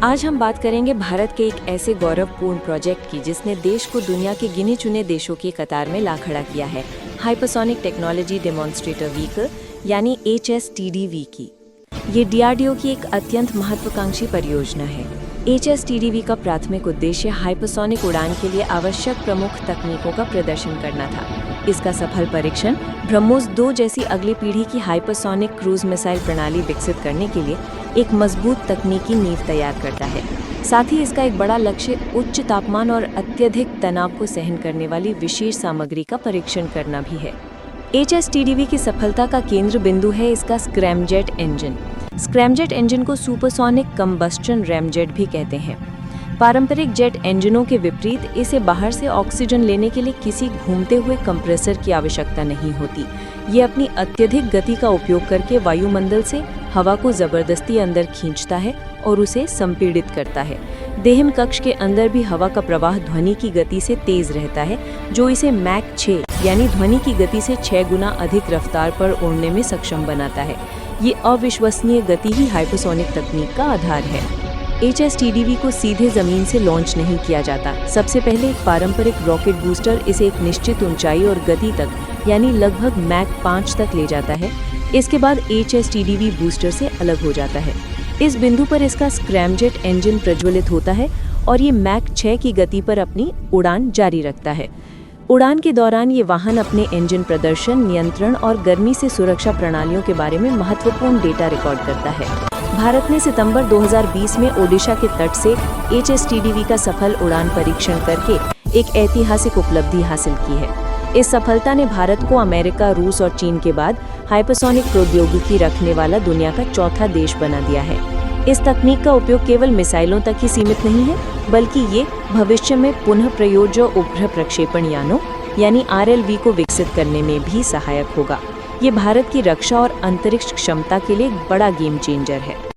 आज हम बात करेंगे भारत के एक ऐसे गौरवपूर्ण प्रोजेक्ट की जिसने देश को दुनिया के गिने चुने देशों की कतार में ला खड़ा किया है, हाइपरसोनिक टेक्नोलॉजी डेमोन्स्ट्रेटर व्हीकल यानी HSTDV की। ये DRDO की एक अत्यंत महत्वाकांक्षी परियोजना है। HSTDV का प्राथमिक उद्देश्य हाइपरसोनिक उड़ान के लिए आवश्यक प्रमुख तकनीकों का प्रदर्शन करना था। इसका सफल परीक्षण ब्रह्मोस 2 जैसी अगली पीढ़ी की हाइपरसोनिक क्रूज मिसाइल प्रणाली विकसित करने के लिए एक मजबूत तकनीकी नींव तैयार करता है। साथ ही इसका एक बड़ा लक्ष्य उच्च तापमान और अत्यधिक तनाव को सहन करने वाली विशेष सामग्री का परीक्षण करना भी है। HSTDV की सफलता का केंद्र बिंदु है इसका स्क्रैमजेट इंजन। स्क्रैमजेट इंजन को सुपरसोनिक कंबस्टन रैमजेट भी कहते हैं। पारंपरिक जेट इंजनों के विपरीत इसे बाहर से ऑक्सीजन लेने के लिए किसी घूमते हुए कंप्रेसर की आवश्यकता नहीं होती। ये अपनी अत्यधिक गति का उपयोग करके वायुमंडल से हवा को जबरदस्ती अंदर खींचता है और उसे संपीड़ित करता है। दहन कक्ष के अंदर भी हवा का प्रवाह ध्वनि की गति से तेज रहता है, जो इसे मैक 6 यानी ध्वनि की गति से 6 गुना अधिक रफ्तार पर उड़ने में सक्षम बनाता है। ये अविश्वसनीय गति ही हाइपरसोनिक तकनीक का आधार है। HSTDV को सीधे जमीन से लॉन्च नहीं किया जाता। सबसे पहले एक पारंपरिक रॉकेट बूस्टर इसे एक निश्चित ऊंचाई और गति तक यानी लगभग मैक 5 तक ले जाता है। इसके बाद HSTDV बूस्टर से अलग हो जाता है। इस बिंदु पर इसका स्क्रैमजेट इंजन प्रज्वलित होता है और ये मैक 6 की गति पर अपनी उड़ान जारी रखता है। उड़ान के दौरान ये वाहन अपने इंजन प्रदर्शन, नियंत्रण और गर्मी से सुरक्षा प्रणालियों के बारे में महत्वपूर्ण डेटा रिकॉर्ड करता है। भारत ने सितंबर 2020 में ओडिशा के तट से HSTDV का सफल उड़ान परीक्षण करके एक ऐतिहासिक उपलब्धि हासिल की है। इस सफलता ने भारत को अमेरिका, रूस और चीन के बाद हाइपरसोनिक प्रौद्योगिकी रखने वाला दुनिया का चौथा देश बना दिया है। इस तकनीक का उपयोग केवल मिसाइलों तक ही सीमित नहीं है, बल्कि ये भविष्य में पुनः प्रयोज्य उपग्रह प्रक्षेपण यानों यानी RLV को विकसित करने में भी सहायक होगा। ये भारत की रक्षा और अंतरिक्ष क्षमता के लिए एक बड़ा गेम चेंजर है।